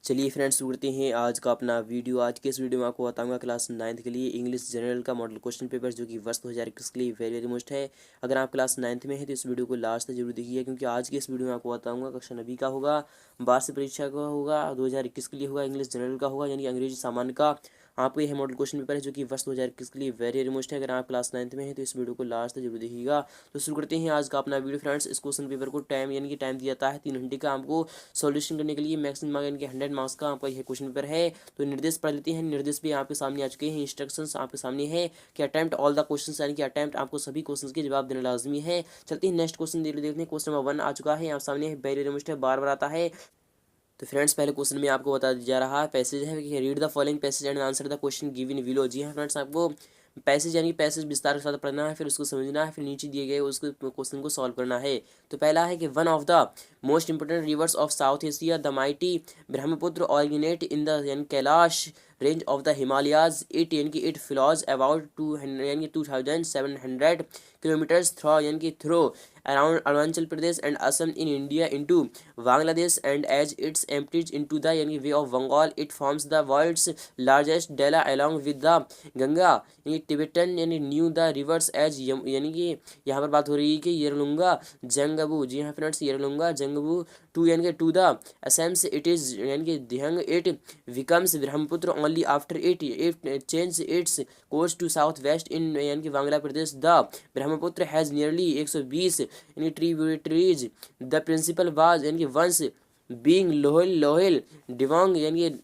चलिए फ्रेंड्स, शुरू करते हैं आज का अपना वीडियो। आज के इस वीडियो में आपको बताऊंगा क्लास 9th के लिए इंग्लिश जनरल का मॉडल क्वेश्चन पेपर, जो कि वर्ष 2021 के लिए वेरी वेरी मोस्ट है। अगर आप क्लास 9th में हैं तो इस वीडियो को लास्ट तक जरूर देखिए, क्योंकि आज के इस वीडियो में आपको बताऊंगा कक्षा 9वीं का होगा, वार्षिक परीक्षा का होगा, 2021 के लिए होगा, इंग्लिश जनरल का होगा यानी अंग्रेजी सामान्य का। आपको यह मॉडल क्वेश्चन पेपर है जो कि वर्ष 2021 के लिए वेरी वेरी मोस्ट है। अगर आप क्लास 9th में हैं तो इस वीडियो को लास्ट तक जरूर देखिएगा। तो शुरू करते हैं आज का अपना वीडियो फ्रेंड्स। इस क्वेश्चन पेपर को टाइम यानी कि टाइम दिया जाता है 3 घंटे का आपको सॉल्यूशन करने के लिए। मैक्सिमम यानी कि 100 मार्क्स का आपका यह क्वेश्चन पेपर है। तो निर्देश पढ़ लेते हैं। निर्देश भी आपके सामने आ चुके हैं, इंस्ट्रक्शंस आपके सामने है कि अटेम्प्ट ऑल द क्वेश्चंस, यानी कि अटेम्प्ट आपको सभी क्वेश्चंस के जवाब देना लाजमी है। चलते हैं नेक्स्ट क्वेश्चन देखते हैं। क्वेश्चन नंबर 1 आ चुका है आप सामने, वेरी वेरी मोस्ट है, बार बार आता है। तो फ्रेंड्स, पहले क्वेश्चन में आपको बता दिया जा रहा है, पैसेज है कि read the following passage and answer the question given below. जी हाँ फ्रेंड्स, आपको पैसेज यानी कि पैसेज विस्तार के साथ पढ़ना है, फिर उसको समझना है, फिर नीचे दिए गए उसको क्वेश्चन को सॉल्व करना है। तो पहला है कि one of the most important rivers of South Asia the mighty Brahmaputra originate in the यानी Kailash range of the Himalayas. It यानी कि इट फ्लॉज अबाउट 200 यानी कि 2700 किलोमीटर्स थ्रो यानी कि throw around Arunachal Pradesh and Assam in India into Bangladesh, and as its empties into the यानी Way of Bengal, it forms the world's largest delta along with the Ganga यानी Tibetan यानी new the reverse as यानी कि यहाँ पर बात हो रही है कि येरलुंगा जंगबू। जी हाँ फ्रेंड्स, येरलुंगा जंगबू टू यानी कि to the Assam's it is यानी कि Dihang it becomes Brahmaputra only after it change its course to south west in यानी कि Bangladesh. The Brahmaputra has nearly 120 यानी ट्रिब्यूटरीज। द प्रिंसिपल वाज यानी कि वंस बीइंग लोहेल लोहेल डिवांग यानी कि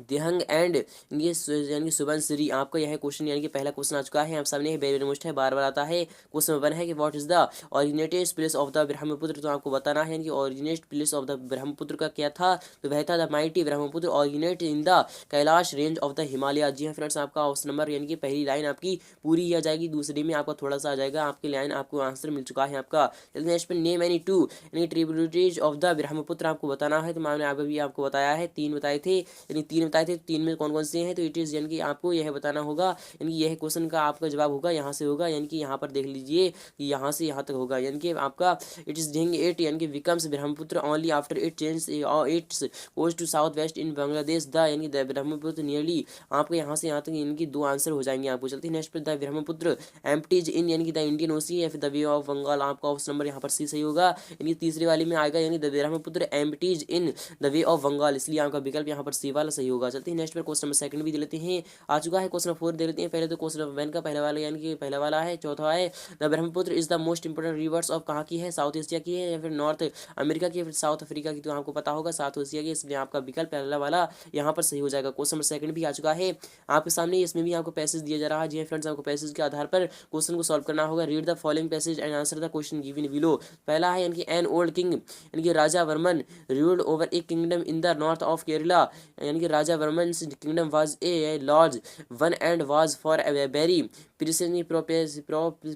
दिहंग एंड ये यानी कि सुबनसिरी। आपका यह क्वेश्चन यानी कि पहला क्वेश्चन आ चुका है आप सामने, वेरी मोस्ट है, बार बार आता है। क्वेश्चन 1 है कि what is the originated place of the Brahmaputra. तो आपको बताना है कि originate place of the Brahmaputra का क्या था। तो वह था the mighty Brahmaputra originate in the Kailash range of the Himalaya. जी हाँ फ्रेंड्स, आपका ऑप्शन नंबर यानी कि पहली लाइन आपकी पूरी ही आ जाएगी, दूसरी में आपका थोड़ा सा आ जाएगा। आपकी लाइन आपको आंसर मिल चुका है आपका। नेक्स्ट पे नेम एनी टू यानी ट्रिब्यूटरीज ऑफ द ब्रह्मपुत्र आपको बताना है। तो मैंने अभी आपको बताया है, 3 बताए थे, यानी 3 बताए थे, 3 में कौन कौन से हैं। तो इट इज़ यानी कि आपको यह बताना होगा, यानी यह क्वेश्चन का आपका जवाब होगा यहाँ से होगा, यानी कि यहाँ पर देख लीजिए कि यहाँ से यहाँ तक होगा, यानी कि आपका इट इज डिंग इट यानी कि becomes Brahmaputra only after it change its course to south west in Bangladesh. The यानी द ब्रह्मपुत्र नियरली आपको यहाँ से यहाँ तक यानी कि 2 आंसर हो जाएंगे आपको। चलते हैं नेक्स्ट पर, द ब्रह्मपुत्र एम्प्टीज इन यानी कि द इंडियन ओशन या फिर द वे ऑफ बंगाल। आपका ऑप्शन नंबर यहाँ पर सी सही होगा, यानी तीसरी वाली में आएगा, यानी the Brahmaputra empties in the bay of Bengal, इसलिए आपका विकल्प यहाँ पर सी वाला सही होगा। चलते हैं नेक्स्ट पर, क्वेश्चन नंबर सेकंड भी दे लेते हैं, आ चुका है। क्वेश्चन नंबर 4 दे लेते हैं पहले। तो क्वेश्चन नंबर 1 का पहला वाला यानी कि पहला वाला है, चौथा है the Brahmaputra is the most important rivers of कहाँ की है, साउथ एशिया की है या फिर नॉर्थ अमेरिका की या फिर साउथ अफ्रीका की। तो आपको पता होगा साउथ एशिया की, इसलिए आपका विकल्प पहला वाला यहाँ पर सही हो जाएगा। क्वेश्चन नंबर सेकंड भी आ चुका है आपके सामने, इसमें भी आपको पैसेज दिया जा रहा है। जी फ्रेंड्स, आपको पैसेज के आधार पर क्वेश्चन को सॉल्व करना होगा। Read the following passage and answer the question given below. पहला है यानी कि एन ओल्ड किंग यानी कि Raja Varman ruled over a kingdom in the north of Kerala, यानी कि Raja Varman kingdom was a large one and was for a very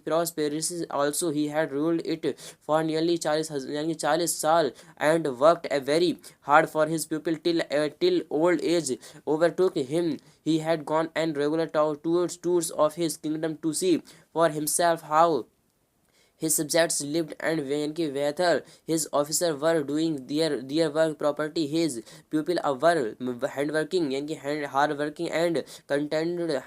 prosperous also. He had ruled it for nearly 40 साल and worked very hard for his people till old age overtook him. He had gone on regular tours of his kingdom to see for himself how his subjects lived and whether his officers were doing their work properly. His people were handworking यानी कि hard working and contented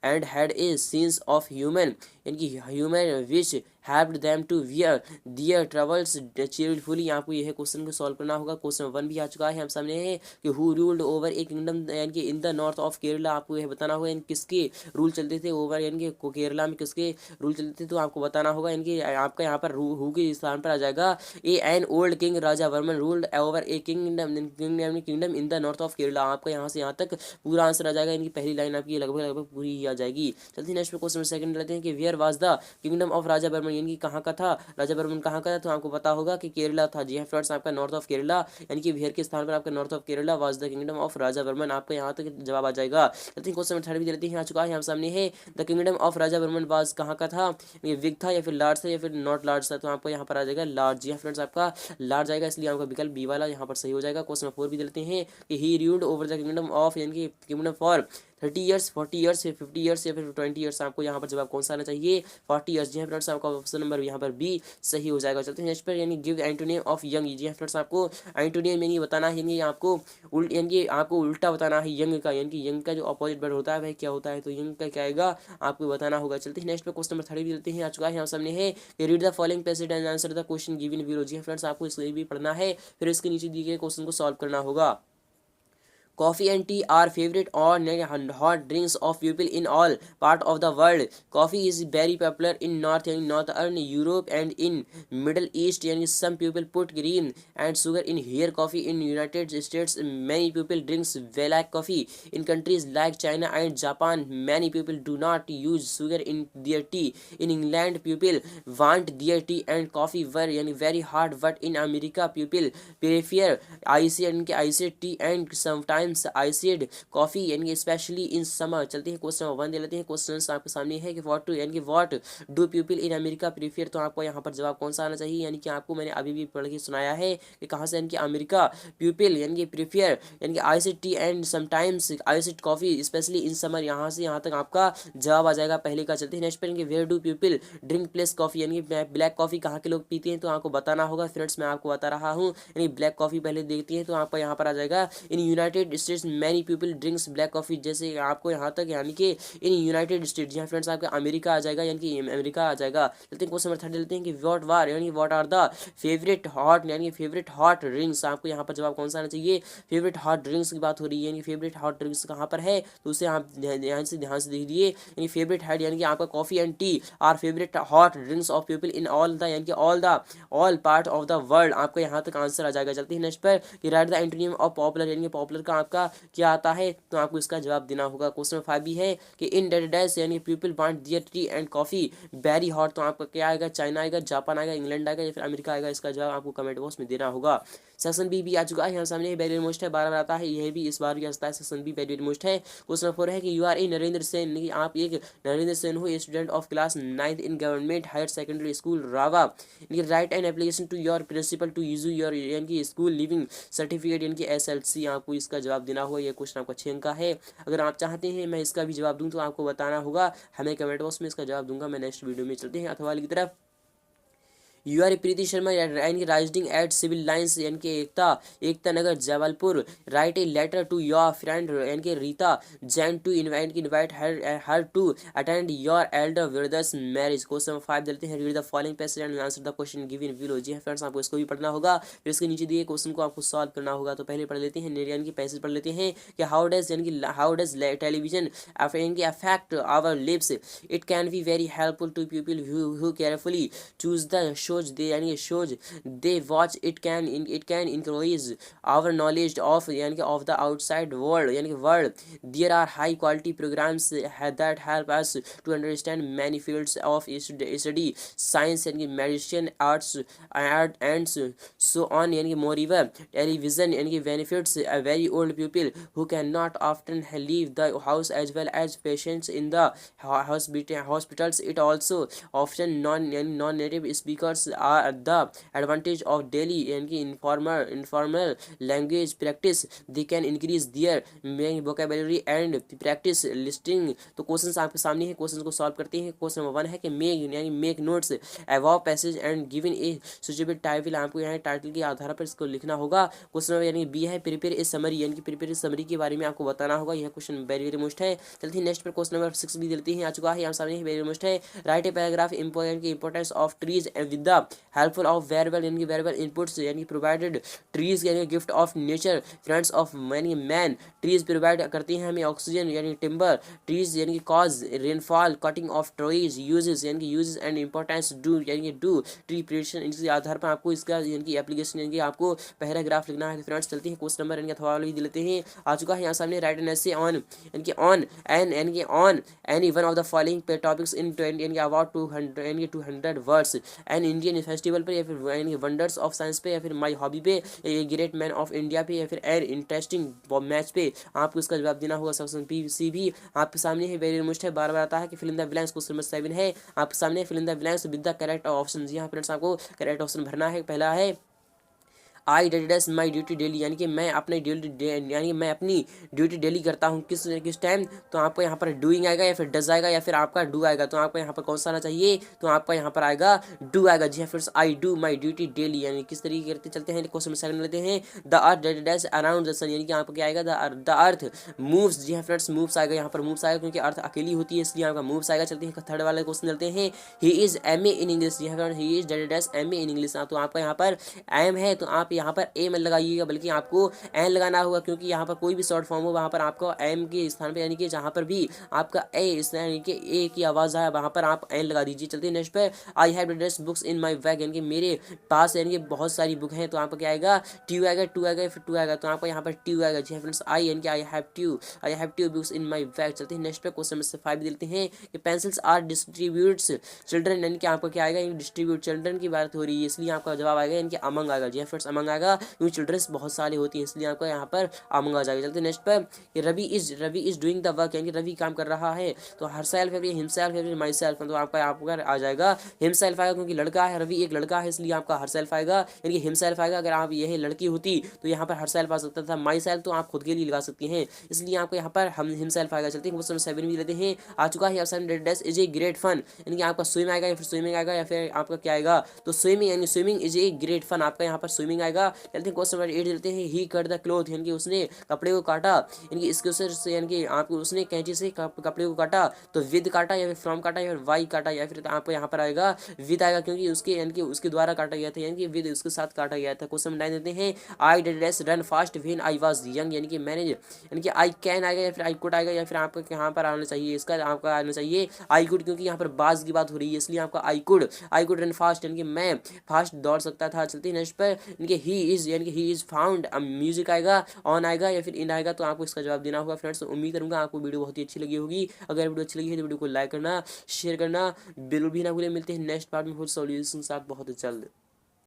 and had a sense of human यानी कि human which helped them to wear their troubles cheerfully। आपको यह question को solve करना होगा। Question 1 भी आ चुका है हम सामने है कि who ruled over a kingdom यानी कि इन द नॉर्थ ऑफ केरला। आपको यह बताना होगा किसके रूल चलते थे ओवर यानी कि केरला में किसके रूल चलते थे। तो आपको बताना होगा, यानी कि आपका यहाँ पर हु के स्थान पर आ जाएगा a an old king Raja Varman ruled over a kingdom in the north of Kerala. आपका यहाँ से यहाँ तक पूरा आंसर आ जाएगा, यानी कि पहली लाइन आपकी लगभग पूरी ही आ जाएगी। चलते नेक्स्ट क्वेश्चन सेकंड लेते हैं कि where was the kingdom of Raja Varman, यानी कि कहाँ का था राजा वर्मन, कहाँ का था। तो आपको पता होगा कि केरला था। जी हाँ फ्रेंड्स, आपका नॉर्थ ऑफ केरला यानी कि वेयर के स्थान पर आपका north of Kerala was the kingdom of Raja Varman. आपका यहाँ तक जवाब आ जाएगा। चलते हैं क्वेश्चन थर्ड भी देते हैं, आ चुका है हम सामने है the kingdom of Raja Varman was कहाँ का था, ये विग था या फिर लार्ज था या फिर नॉट लार्ज था। तो आपको यहाँ पर आ जाएगा लार्ज। जी हाँ फ्रेंड्स, आपका लार्ज आएगा, इसलिए आपका विकल्प बी वाला यहाँ पर सही हो जाएगा। क्वेश्चन 4 भी देते हैं कि he ruled over the kingdom of यानी कि kingdom for 30 years, 40 years, 50 years या फिर 20 ईयर्स। आपको यहाँ पर जवाब कौन सा आना चाहिए? 40 ईयर्स। जी हाँ फ्रेंड्स, आपका ऑप्शन नंबर यहाँ पर बी सही हो जाएगा। चलते हैं नेक्स्ट पर, यानी गिव एंटोनिम ऑफ यंग। जी हाँ फ्रेंड्स, आपको एंटोनिम यानी बताना है, यानी आपको यानी आपको उल्टा बताना है यंग का, यानी यंग का जो अपोजिट वर्ड होता है वह क्या होता है, तो यंग का क्या आएगा आपको बताना होगा। चलते हैं नेक्स्ट पे, क्वेश्चन नंबर 30 भी लेते हैं। आ चुका है यहाँ सामने है कि read the following passage and answer the question given below. जी हाँ फ्रेंड्स, आपको इसको भी पढ़ना है, फिर इसके नीचे दिए गए क्वेश्चन को सॉल्व करना होगा। Coffee and tea are favorite or hot drinks of people in all part of the world. Coffee is very popular in northern Europe and in Middle East. And some people put cream and sugar in here. Coffee in United States, many people drinks black coffee. In countries like China and Japan, many people do not use sugar in their tea. In England, people want their tea and coffee very hot, but in America, people prefer iced tea and sometimes iced coffee, यानी specially in summer. चलते हैं question number 1 दे लेते हैं। Question आपके सामने है कि what do people in America prefer. तो आपको यहाँ पर जवाब कौन सा आना चाहिए, यानी कि आपको मैंने अभी भी पढ़ के सुनाया है कि कहाँ से, यानी कि अमेरिका पीपल यानी कि प्रीफर यानी कि iced tea and sometimes iced coffee specially in summer. यहाँ से यहाँ तक आपका जवाब आ जाएगा पहले का। चलते हैं नेक्स्ट पर, where do people drink place coffee, यानी ब्लैक कॉफी कहाँ के लोग पीते हैं, तो आपको बताना होगा। फ्रेंड्स मैं आपको बता रहा हूँ, यानी ब्लैक कॉफी पहले देखती है तो आपको यहाँ पर आ जाएगा in United states many people drinks black coffee. जैसे आपको यहाँ तक यानी कि इन यूनाइटेड स्टेट्स, यहाँ फ्रेंड्स आपका अमेरिका आ जाएगा, यानी कि अमेरिका आ जाएगा। चलते हैं क्वेश्चन नंबर 3 लेते हैं कि what are the favourite hot, यानी फेवरेट हॉट ड्रिंक्स। आपको यहाँ पर जवाब कौन सा आना चाहिए? फेवरेट हॉट ड्रिंक्स की बात हो रही है, यानी फेवरेट हॉट ड्रिंक्स कहाँ पर है, तो उसे आप ध्यान से देख लीजिए। यानी फेवरेट है यानी कि आपका coffee and T R favourite hot drinks of people in all the, यानी कि all part of the world. आपको यहाँ तक आंसर आ जाएगा। चलते हैं नेक्स्ट पर कि right the antonym of popular, यानी कि पॉपुलर का आपका क्या आता है, तो आपको इसका जवाब देना होगा। क्वेश्चन नंबर 5 भी है कि इन डेटाडेस यानी people want their tea and coffee very hot. तो आपका क्या आएगा? चाइना आएगा, जापान आएगा, इंग्लैंड आएगा या फिर अमेरिका आएगा? इसका जवाब आपको कमेंट बॉक्स में देना होगा। सेक्शन बी भी आ चुका है यहाँ सामने, वेरी मोस्ट है, बार बार आता है, यह भी इस बार भी आता है। सेक्शन बी वेरी मोस्ट है। क्वेश्चन नंबर 4 है कि you are a Narendra Sen, आप एक नरेंद्र सेन हो, student of class 9th in government higher secondary school Rawa. Write an application to your principal to use your यानी कि स्कूल लिविंग सर्टिफिकेट, यानी कि SLC। आपको इसका जवाब देना होगा। यह क्वेश्चन आपका 6 अंक का है। अगर आप चाहते हैं मैं इसका भी जवाब दूं तो आपको बताना होगा, हमें कमेंट बॉक्स में इसका जवाब दूंगा मैं नेक्स्ट वीडियो में। चलते हैं अथवा वाली की तरफ। यू आर प्रीति शर्मा यानी राइजिंग एट सिविल लाइन्स, यानी कि Ekta Nagar Jabalpur. Write a letter to your friend यानी कि Rita Jain to invite her to attend your elder brother's marriage. Question number 5 देते हैं, read the following passage and answer the question given below. जी friends, आपको इसको भी पढ़ना होगा, फिर इसके नीचे दिए क्वेश्चन को आपको सॉल्व करना होगा। तो पहले पढ़ लेते हैं, यानी कि पैसेज पढ़ लेते हैं कि how does television affect our lives. It can be very helpful to people who carefully choose the shows they watch. It can increase our knowledge of यानी कि of the outside world, यानी कि world. There are high quality programs that help us to understand many fields of study, science यानी कि medicine, arts and so on। यानी कि moreover television यानी कि benefits a very old people who cannot often leave the house as well as patients in the hospitals. It also often non-native speakers are the advantage of daily यानी कि informal language practice. They can increase their vocabulary and practice listening। तो question आपके सामने है, question को solve करते हैं। Question number 1 है कि make notes above passage and given a suitable title. आपको यहाँ टाइटल के आधार पर इसको लिखना होगा। क्वेश्चन नंबर यानी बी है प्रिपेयर ए समरी, यानी कि प्रिपेयर ए समरी के बारे में आपको बताना होगा। यह क्वेश्चन वेरी मोस्ट है। चलते हैं नेक्स्ट पर, क्वेश्चन नंबर 6 भी देते हैं, आ चुका है यहाँ सामने, वेरी मोस्ट है। Right a paragraph importance of trees with the helpful of variable, यानी कि वेरिएबल इनपुट्स, यानी प्रोवाइडेड ट्रीज यानी gift of nature friends of many man. Trees provide करती हैं हमें ऑक्सीजन यानी टिम्बर। ट्रीज यानी कि cause rainfall, cutting of trees uses यानी कि यूजेस एंड इंपॉर्टेंस डू यानी कि डू ट्री प्रिपरेशन। इसके आधार पर आपको इसका यानी कि एप्लीकेशन यानी कि आपको पैराग्राफ लिखना है। फ्रेंड्स चलते हैं क्वेश्चन नंबर यानी कि अथवा भी लेते हैं, आ चुका है यहाँ सामने। राइट एन एसे ऑन यानी कि on any one of the following topics in 20 यानी कि about 200 words. An Indian festival पर या फिर यानी वंडर्स ऑफ साइंस पे या फिर माई हॉबी पे या ग्रेट मैन ऑफ इंडिया पे या फिर एन इंटरेस्टिंग मैच पे। आपको इसका जवाब देना होगा। सेक्शन सी भी आपके सामने है, वेरी मुश्किल है, बार बार आता है कि fill in the blanks. Question number 7 है आपके सामने, fill in the blanks with the correct option. यहाँ फ्रेंड्स आपको करेक्ट ऑप्शन भरना है। पहला है I dash my duty daily, यानी कि मैं अपनी ड्यूटी यानी कि मैं अपनी ड्यूटी डेली करता हूँ किस टाइम, तो आपको यहाँ पर डूइंग आएगा या फिर डज आएगा या फिर आपका डू आएगा, तो आपको यहाँ पर कौन सा आना चाहिए, तो आपका यहाँ पर आएगा डू आएगा। जी हाँ friends, I do my duty daily, यानी किस तरीके करते चलते हैं। क्वेश्चन सेकंड लेते हैं, the earth dash around the sun, यानी कि आपको क्या आएगा, द अर्थ मूव्स। जी हाँ फ्रेंड्स, मूव्स आएगा, यहाँ पर मूव्स आएगा क्योंकि अर्थ अकेली होती है इसलिए आपका मूव्स आएगा। चलते हैं थर्ड वाले क्वेश्चन चलते हैं, he is M A in English. जी हाँ फ्रेंड्स, he is dash M A in English, तो आपका यहाँ पर एम है तो आप यहाँ पर ए मत लगाइएगा बल्कि आपको एन लगाना होगा, क्योंकि यहाँ पर कोई भी शॉर्ट फॉर्म हो वहाँ पर आपको एम के स्थान पर, यानी कि जहाँ पर भी आपका ए यानी कि ए की आवाज़ आए वहाँ पर आप एन लगा दीजिए। चलते हैं नेक्स्ट पे, I have dash books in my bag, यानी कि मेरे पास यानी कि बहुत सारी बुक हैं, तो आपका क्या आएगा, ट्यू आएगा, टू आएगा फिर टू आएगा, तो आपका यहाँ पर ट्यू आएगा। जी फ्रेंड्स, आई यानी कि I have two books in my bag. चलते हैं नेक्स्ट पे, क्वेश्चन नंबर 5 देते हैं कि पेंसिल्स आर डिस्ट्रीब्यूट्स चिल्ड्रन, यानी कि आपका क्या आएगा, डिस्ट्रीब्यूट चिल्ड्रन की बात हो रही है इसलिए आपका जवाब आएगा यानी कि अमंग आएगा। जी फ्रेंड्स, अमंग आएगा क्योंकि चिल्ड्रंस बहुत सारे होती हैं इसलिए आपका यहाँ पर अमंग आ जाएगा। चलते हैं नेक्स्ट पे, Ravi is doing the work, यानी कि रवि काम कर रहा है, तो हर सेल्फ है, हिमसेल्फ है, माई सेल्फ, तो आपका आ जाएगा हिमसेल्फ आएगा क्योंकि लड़का है, रवि एक लड़का है इसलिए आपका हर सेल्फ आएगा यानी कि हिमसेल्फ आएगा। अगर आप यह लड़की होती तो यहाँ पर हर सेल्फ आ सकता था, माई सेल्फ तो आप खुद के लिए लगा सकती हैं इसलिए आपको यहाँ पर हम हिमसेल्फ आएगा। चलते हैं क्वेश्चन 7 भी लेते हैं, आ चुका है option dash is a great fun, यानी कि आपका स्विम आएगा या फिर स्विमिंग आएगा या फिर आपका क्या आएगा, तो स्विमिंग, यानी swimming is a great fun, आपका यहाँ पर स्विमिंग आएगा। चलते हैं क्वेश्चन नंबर 8 लेते हैं, ही कट द क्लोथ, यानी कि उसने कपड़े को काटा, यानी कि इसके से यानी कि आपको उसने कैंची से कपड़े को काटा, तो विद काटा या फिर फ्रॉम काटा या फिर वाई काटा या फिर आपको यहाँ पर आएगा विद आएगा क्योंकि उसके यानी कि उसके द्वारा काटा गया था, यानी कि विद उसके साथ काटा गया था। क्वेश्चन 9 देते हैं, I dash run fast when I was young, यानी कि मैंने यानी कि आई कैन आएगा या फिर आई कुड आएगा या फिर आपका यहाँ पर आना चाहिए, इसका आपका आना चाहिए आई कुड, क्योंकि यहाँ पर बाज की बात हो रही है इसलिए आपका आई कुड रन फास्ट, यानी कि मैं फास्ट दौड़ सकता था। चलते हैं नेक्स्ट पर, यानी कि ही इज, यानी कि ही इज फाउंड, म्यूजिक आएगा, ऑन आएगा या फिर इन आएगा, तो आपको इसका जवाब देना होगा। फ्रेंड्स, उम्मीद करूंगा आपको वीडियो बहुत ही अच्छी लगी होगी। अगर वीडियो अच्छी लगी है तो वीडियो को लाइक करना, शेयर करना बिल्कुल भी ना भूलें। मिलते हैं नेक्स्ट पार्ट में फुल सॉल्यूशन के साथ बहुत जल्द।